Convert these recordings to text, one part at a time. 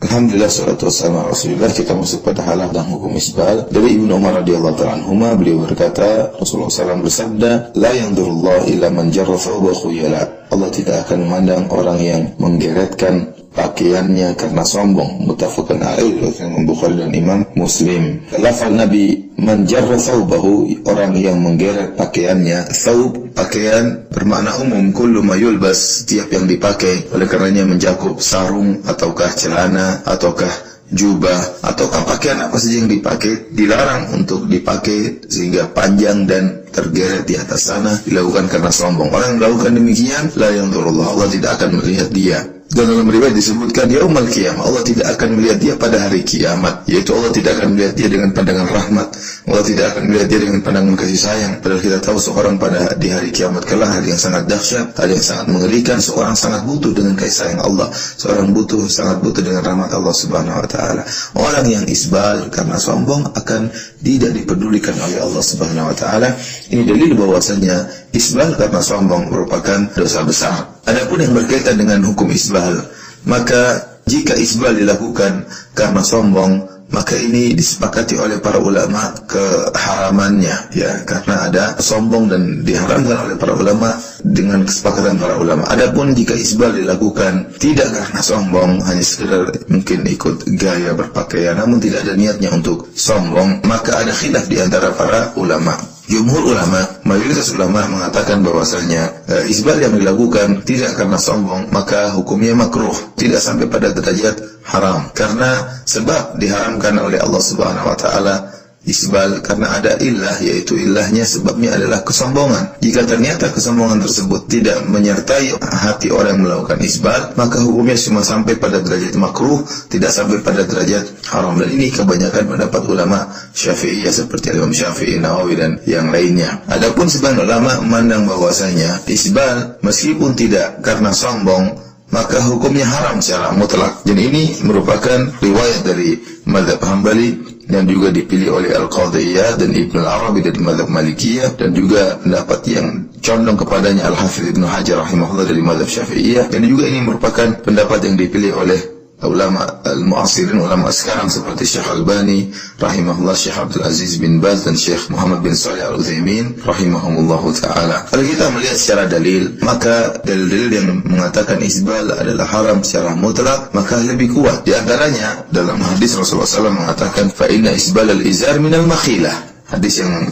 Alhamdulillah, salatu wassalamu ala Rasulillah. Kita masuk pada halal dan hukum isbal. Dari Ibnu Umar radhiyallahu ta'ala anhuma, beliau berkata, Rasulullah SAW bersabda, la yanzurullah illa man jarra thawbahu khuyala. Allah tidak akan memandang orang yang menggeretkan pakaiannya karena sombong. Muttafaqun alaih, Imam Bukhari dan Imam Muslim. Lafaz Nabi man jarra thawbahu, orang yang menggeret pakaiannya. Thawb, pakaian bermakna umum, kullu ma yulbas, setiap yang dipakai. Oleh karenanya mencakup sarung ataukah celana ataukah jubah ataukah pakaian apa saja yang dipakai, dilarang untuk dipakai sehingga panjang dan tergeret di atas sana, dilakukan karena sombong. Orang yang melakukan demikian, la yanzurullah, Allah tidak akan melihat dia. Dan dalam riwayat disebutkan yaumul qiyamah, Allah tidak akan melihat dia pada hari kiamat, yaitu Allah tidak akan melihat dia dengan pandangan rahmat, Allah tidak akan melihat dia dengan pandangan kasih sayang. Padahal kita tahu seorang pada di hari kiamat kelak hari yang sangat dahsyat, hari yang sangat mengerikan. Seorang sangat butuh dengan kasih sayang Allah, seorang sangat butuh dengan rahmat Allah Subhanahu wa taala. Orang yang isbal karena sombong akan tidak dipedulikan oleh Allah Subhanahu wa taala. Ini dalil bahwasanya isbal karena sombong merupakan dosa besar. Adapun yang berkaitan dengan hukum isbal, maka jika isbal dilakukan karena sombong, maka ini disepakati oleh para ulama keharamannya, ya, karena ada sombong dan diharamkan oleh para ulama dengan kesepakatan para ulama. Adapun jika isbal dilakukan tidak karena sombong, hanya sekedar mungkin ikut gaya berpakaian namun tidak ada niatnya untuk sombong, maka ada khilaf di antara para ulama. Jumhur ulama, mayoritas ulama mengatakan bahwasanya isbal yang dilakukan tidak karena sombong, maka hukumnya makruh, tidak sampai pada derajat haram. Karena sebab diharamkan oleh Allah Subhanahu wa taala isbal karena ada illah, yaitu illahnya sebabnya adalah kesombongan. Jika ternyata kesombongan tersebut tidak menyertai hati orang yang melakukan isbal, maka hukumnya cuma sampai pada derajat makruh, tidak sampai pada derajat haram. Dan ini kebanyakan pendapat ulama Syafi'iyah seperti Imam Syafi'i, Nawawi dan yang lainnya. Adapun sebagian ulama memandang bahwasanya isbal meskipun tidak karena sombong, maka hukumnya haram secara mutlak. Dan ini merupakan riwayat dari mazhab Hambali dan juga dipilih oleh Al-Qadiyah dan Ibn Al-Arabi dari mazhab Malikiyah, dan juga pendapat yang condong kepadanya Al-Hafidh Ibn Hajar rahimahullah dari mazhab Syafi'iyah. Dan juga ini merupakan pendapat yang dipilih oleh ulama al-mu'asirin, ulama sekarang seperti Syekh Albani rahimahullah, Syekh Abdul Aziz bin Baz dan Syekh Muhammad bin Shalih Al-Utsaimin rahimahumullahu ta'ala. Kalau kita melihat secara dalil, maka dalil-dalil yang mengatakan isbal adalah haram secara mutlak maka lebih kuat. Di antaranya dalam hadis Rasulullah SAW mengatakan fa inna isbal al-izar minal makhilah, hadis yang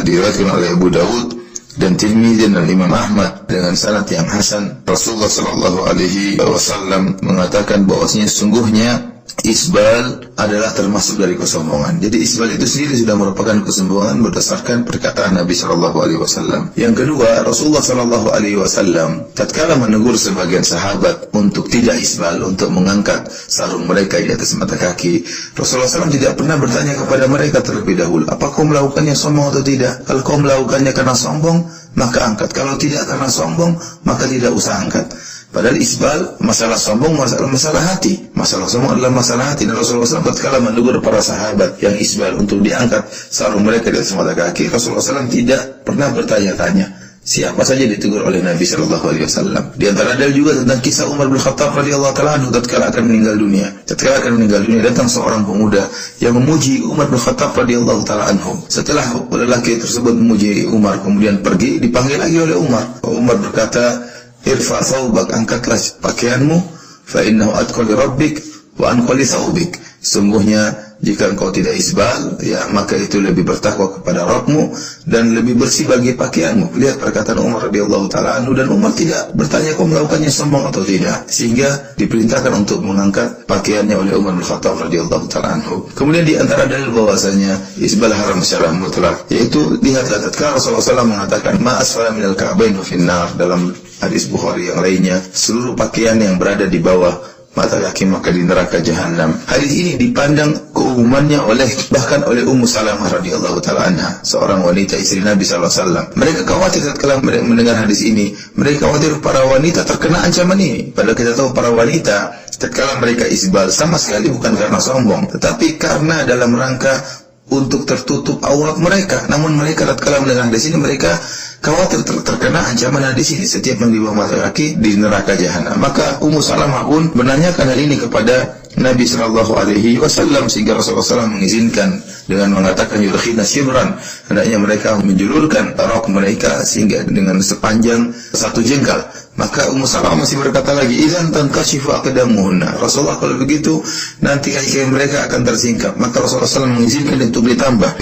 diriwayatkan oleh Abu Dawud dan Tirmidzi dan Imam Ahmad dengan sanad yang hasan. Rasulullah sallallahu alaihi wasallam mengatakan bahwasanya sungguhnya isbal adalah termasuk dari kesombongan. Jadi isbal itu sendiri sudah merupakan kesombongan berdasarkan perkataan Nabi sallallahu alaihi wasallam. Yang kedua, Rasulullah sallallahu alaihi wasallam tatkala menegur sebagian sahabat untuk tidak isbal, untuk mengangkat sarung mereka di atas mata kaki, Rasulullah SAW tidak pernah bertanya kepada mereka terlebih dahulu, apa kau melakukannya sombong atau tidak? Kalau kau melakukannya karena sombong, maka angkat. Kalau tidak karena sombong, maka tidak usah angkat. Padahal isbal, masalah sombong, masalah hati. Masalah sombong adalah masalah hati. Dan Rasulullah SAW tatkala menegur para sahabat yang isbal untuk diangkat sarung mereka di atas mata kaki, Rasulullah SAW tidak pernah bertanya-tanya. Siapa saja ditegur oleh Nabi Shallallahu Alaihi Wasallam. Di antara dalil juga tentang kisah Umar bin Khattab radhiyallahu taala anhu tatkala akan meninggal dunia. Tatkala akan meninggal dunia, datang seorang pemuda yang memuji Umar bin Khattab radhiyallahu taala anhu. Setelah lelaki tersebut memuji Umar, kemudian pergi, dipanggil lagi oleh Umar. Umar berkata, irfa thawbak, angkatlah pakaianmu, fa innahu atqa li rabbik wa anqa li thawbik. Sungguhnya jika engkau tidak isbal, ya maka itu lebih bertakwa kepada Rabbmu dan lebih bersih bagi pakaianmu. Lihat perkataan Umar radhiyallahu taala anhu, dan Umar tidak bertanya kau melakukannya sombong atau tidak, sehingga diperintahkan untuk mengangkat pakaiannya oleh Umar bin Khattab radhiyallahu taala anhu. Kemudian di antara dalil bahwasanya isbal haram secara mutlak, yaitu lihatlah tatkala Rasulullah SAW mengatakan ma asfala minal ka'bain finnar, dalam hadis Bukhari yang lainnya, seluruh pakaian yang berada di bawah mata kaki maka di neraka jahanam. Hadis ini dipandang keumumannya bahkan oleh Ummu Salamah radhiyallahu taala anha, seorang wanita istri Nabi sallallahu alaihi wasallam. Mereka khawatir tatkala mendengar hadis ini, mereka khawatir para wanita terkena ancaman ini. Padahal kita tahu para wanita tatkala mereka isbal sama sekali bukan karena sombong, tetapi karena dalam rangka untuk tertutup aurat mereka. Namun mereka tatkala mendengar hadis ini, mereka khawatir terkena ancaman hadis ini, setiap yang di bawah mata kaki di neraka jahanam. Maka Ummu Salamah pun menanyakan hal ini kepada Nabi Shallallahu Alaihi Wasallam, sehingga Rasulullah SAW mengizinkan dengan mengatakan yudkhina shibran, hendaknya mereka menjulurkan rok mereka sehingga dengan sepanjang 1 jengkal. Maka Ummu Salamah masih berkata lagi, idzan tankashifu aqdamuhunna. Rasulullah, kalau begitu nanti kaki mereka akan tersingkap. Maka Rasulullah SAW mengizinkan untuk ditambah,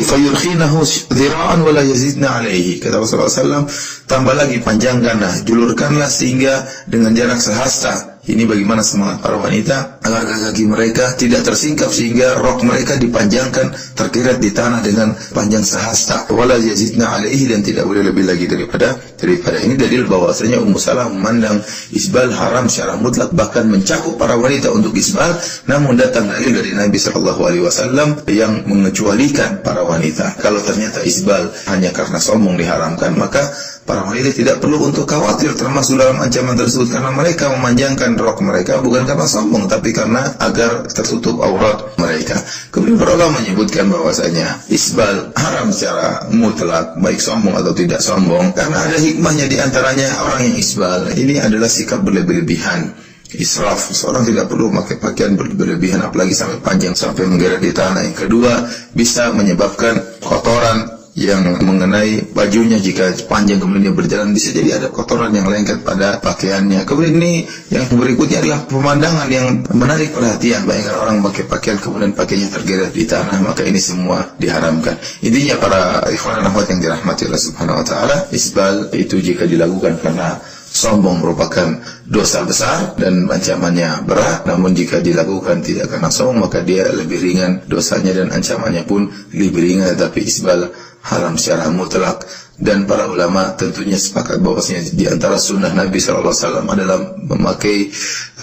fayurkhinahu dhira'an wa la yazidna alaihi. Kata Rasulullah SAW, tambah lagi, panjangkanlah, julurkanlah sehingga dengan jarak sehasta. Ini bagaimana semangat para wanita agar kaki mereka tidak tersingkap sehingga rok mereka dipanjangkan terkirat di tanah dengan panjang sehasta. Wala yazidna alaihi, dan tidak boleh lebih lagi daripada ini. Dalil bahwasanya Ummu Salamah memandang isbal haram secara mutlak, bahkan mencakup para wanita untuk isbal. Namun datang dalil dari Nabi Shallallahu Alaihi Wasallam yang mengecualikan para wanita. Kalau ternyata isbal hanya karena sombong diharamkan, maka para wanita tidak perlu untuk khawatir termasuk dalam ancaman tersebut, karena mereka memanjangkan rok mereka bukan karena sombong, tapi karena agar tertutup aurat mereka. Kemudian para ulama menyebutkan bahwasanya isbal haram secara mutlak, baik sombong atau tidak sombong, karena ada hikmahnya. Di antaranya orang yang isbal ini adalah sikap berlebih-lebihan, israf. Seorang tidak perlu memakai pakaian berlebihan, apalagi sampai panjang sampai menggeret di tanah. Yang kedua, bisa menyebabkan kotoran yang mengenai bajunya. Jika panjang kemudian dia berjalan, bisa jadi ada kotoran yang lengket pada pakaiannya. Kemudian ini yang berikutnya adalah pemandangan yang menarik perhatian. Bayangkan orang pakai pakaian kemudian pakaiannya tergeret di tanah, maka ini semua diharamkan. Intinya para ikhwan dan akhwat yang dirahmati Allah Subhanahu wa taala, isbal itu jika dilakukan karena sombong merupakan dosa besar dan ancamannya berat. Namun jika dilakukan tidak karena sombong, maka dia lebih ringan dosanya dan ancamannya pun lebih ringan. Tapi isbal haram secara mutlak, dan para ulama tentunya sepakat bahwasanya di antara sunnah Nabi SAW adalah memakai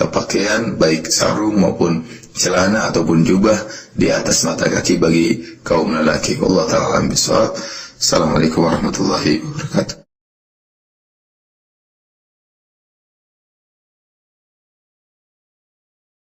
pakaian baik sarung maupun celana ataupun jubah di atas mata kaki bagi kaum lelaki. Wallahu ta'ala a'lam bishawab. Assalamualaikum warahmatullahi wabarakatuh.